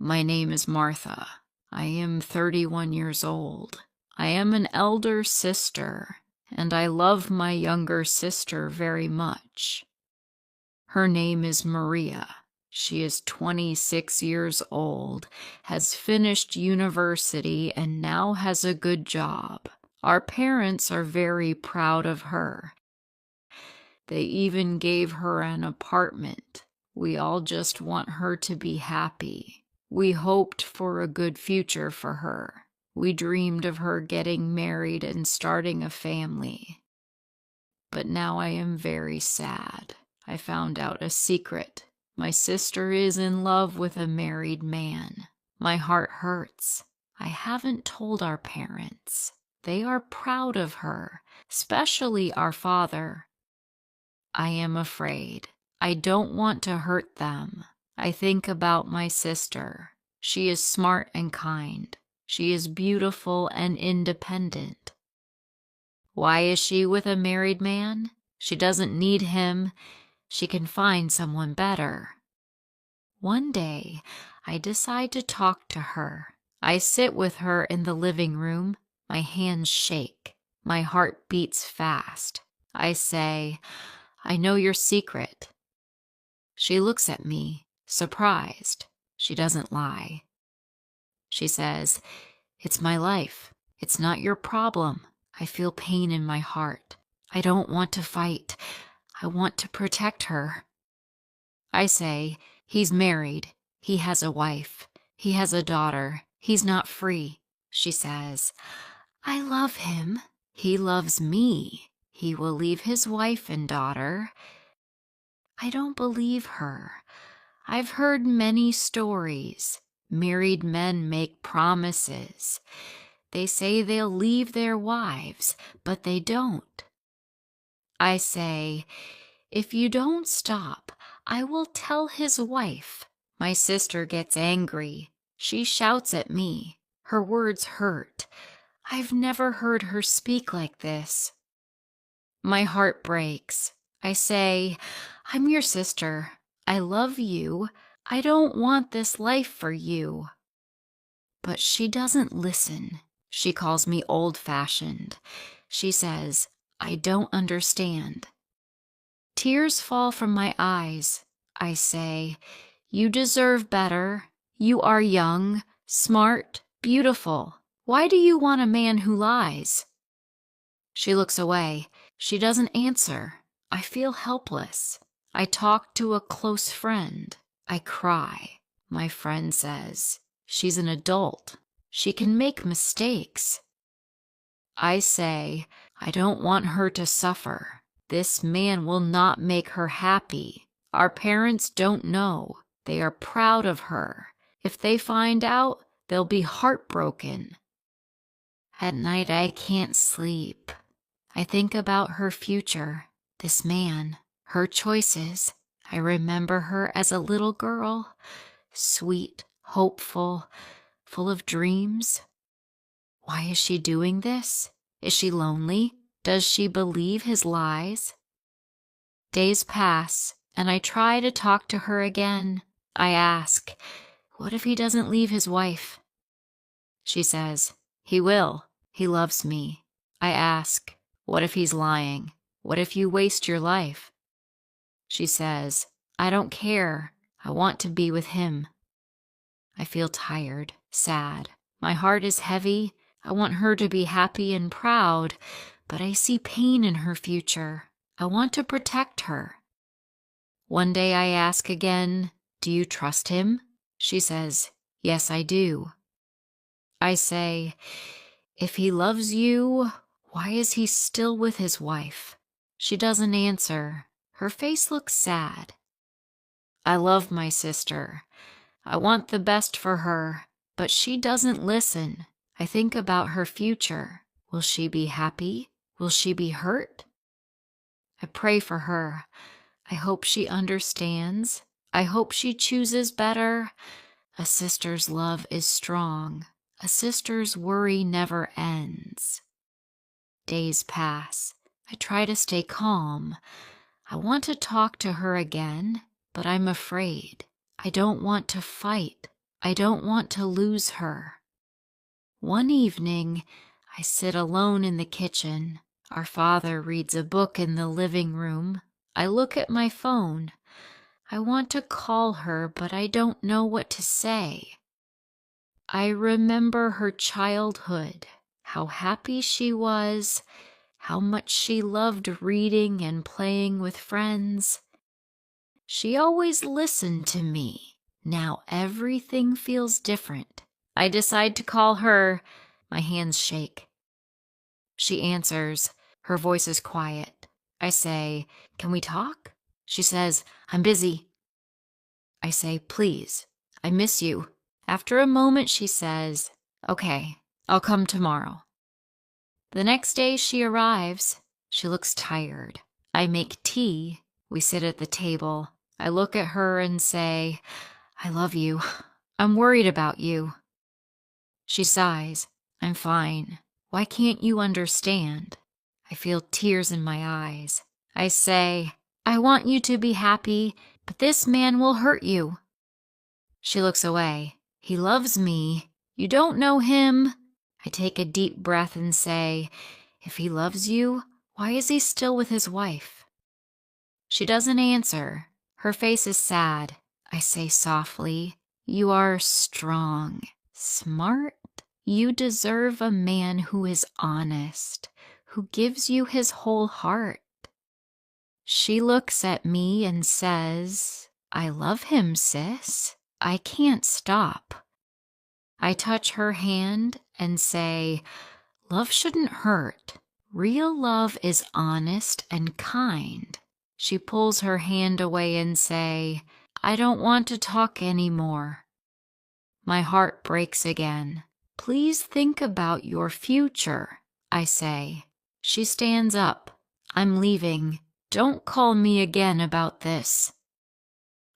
My name is Martha. I am 31 years old. I am an elder sister, and I love my younger sister very much. Her name is Maria. She is 26 years old, has finished university, and now has a good job. Our parents are very proud of her. They even gave her an apartment. We all just want her to be happy. We hoped for a good future for her. We dreamed of her getting married and starting a family. But now I am very sad. I found out a secret. My sister is in love with a married man. My heart hurts. I haven't told our parents. They are proud of her, especially our father. I am afraid. I don't want to hurt them. I think about my sister. She is smart and kind. She is beautiful and independent. Why is she with a married man? She doesn't need him. She can find someone better. One day, I decide to talk to her. I sit with her in the living room. My hands shake. My heart beats fast. I say, "I know your secret." She looks at me, surprised. She doesn't lie. She says, "It's my life. It's not your problem. I feel pain in my heart. I don't want to fight. I want to protect her." I say, "He's married. He has a wife. He has a daughter. He's not free." She says, "I love him. He loves me. He will leave his wife and daughter." I don't believe her. I've heard many stories. Married men make promises. They say they'll leave their wives, but they don't. I say, "If you don't stop, I will tell his wife." My sister gets angry. She shouts at me. Her words hurt. I've never heard her speak like this. My heart breaks. I say, "I'm your sister. I love you. I don't want this life for you." But she doesn't listen. She calls me old-fashioned. She says, "I don't understand." Tears fall from my eyes. I say, "You deserve better. You are young, smart, beautiful. Why do you want a man who lies?" She looks away. She doesn't answer. I feel helpless. I talk to a close friend. I cry. My friend says, "She's an adult. She can make mistakes." I say, "I don't want her to suffer. This man will not make her happy. Our parents don't know. They are proud of her. If they find out, they'll be heartbroken." At night, I can't sleep. I think about her future, this man, her choices. I remember her as a little girl, sweet, hopeful, full of dreams. Why is she doing this? Is she lonely? Does she believe his lies? Days pass, and I try to talk to her again. I ask, "What if he doesn't leave his wife?" She says, "He will. He loves me." I ask, "What if he's lying? What if you waste your life?" She says, "I don't care. I want to be with him." I feel tired, sad. My heart is heavy. I want her to be happy and proud, but I see pain in her future. I want to protect her. One day I ask again, "Do you trust him?" She says, "Yes, I do." I say, "If he loves you, why is he still with his wife?" She doesn't answer. Her face looks sad. I love my sister. I want the best for her, but she doesn't listen. I think about her future. Will she be happy? Will she be hurt? I pray for her. I hope she understands. I hope she chooses better. A sister's love is strong. A sister's worry never ends. Days pass. I try to stay calm. I want to talk to her again, but I'm afraid. I don't want to fight. I don't want to lose her. One evening, I sit alone in the kitchen. Our father reads a book in the living room. I look at my phone. I want to call her, but I don't know what to say. I remember her childhood, how happy she was, how much she loved reading and playing with friends. She always listened to me. Now everything feels different. I decide to call her. My hands shake. She answers. Her voice is quiet. I say, "Can we talk?" She says, "I'm busy." I say, "Please, I miss you." After a moment, she says, "Okay, I'll come tomorrow." The next day she arrives. She looks tired. I make tea. We sit at the table. I look at her and say, "I love you. I'm worried about you." She sighs. "I'm fine. Why can't you understand?" I feel tears in my eyes. I say, "I want you to be happy, but this man will hurt you." She looks away. "He loves me. You don't know him." I take a deep breath and say, "If he loves you, why is he still with his wife?" She doesn't answer. Her face is sad. I say softly, "You are strong, smart. You deserve a man who is honest, who gives you his whole heart." She looks at me and says, "I love him, sis. I can't stop." I touch her hand and say, "Love shouldn't hurt. Real love is honest and kind." She pulls her hand away and say, "I don't want to talk anymore." My heart breaks again. "Please think about your future," I say. She stands up. "I'm leaving. Don't call me again about this."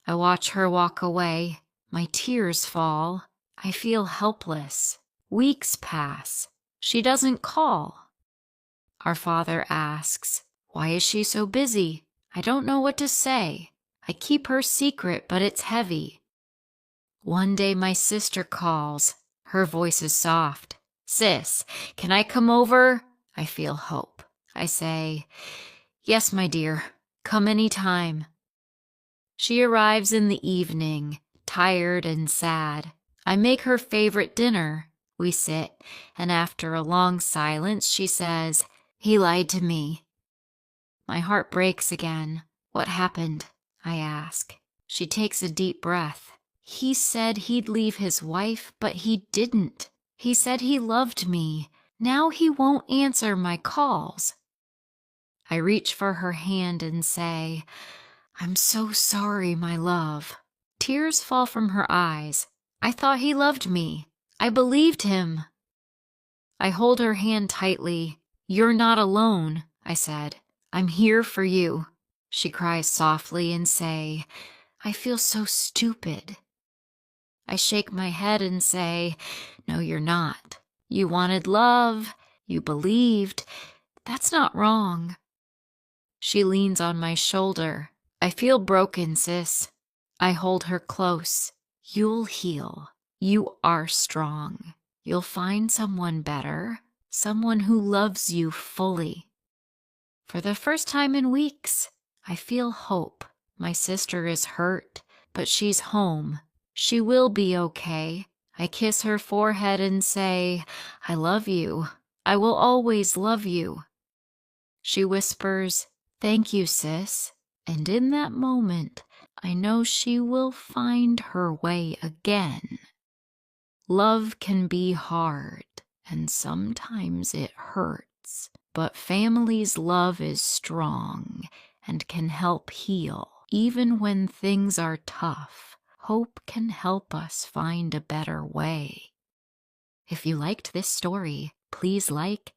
I watch her walk away. My tears fall. I feel helpless. Weeks pass. She doesn't call. Our father asks, "Why is she so busy?" I don't know what to say. I keep her secret, but it's heavy. One day my sister calls. Her voice is soft. "Sis, can I come over?" I feel hope. I say, "Yes, my dear. Come any time." She arrives in the evening, tired and sad. I make her favorite dinner. We sit, and after a long silence, she says, "He lied to me." My heart breaks again. "What happened?" I ask. She takes a deep breath. "He said he'd leave his wife, but he didn't. He said he loved me. Now he won't answer my calls." I reach for her hand and say, "I'm so sorry, my love." Tears fall from her eyes. "I thought he loved me. I believed him." I hold her hand tightly. "You're not alone," I said. "I'm here for you." She cries softly and say, "I feel so stupid." I shake my head and say, "No, you're not. You wanted love. You believed. That's not wrong." She leans on my shoulder. "I feel broken, sis." I hold her close. "You'll heal. You are strong. You'll find someone better, someone who loves you fully." For the first time in weeks, I feel hope. My sister is hurt, but she's home. She will be okay. I kiss her forehead and say, "I love you. I will always love you." She whispers, "Thank you, sis." And in that moment, I know she will find her way again. Love can be hard, and sometimes it hurts, but family's love is strong and can help heal. Even when things are tough, hope can help us find a better way. If you liked this story, please like,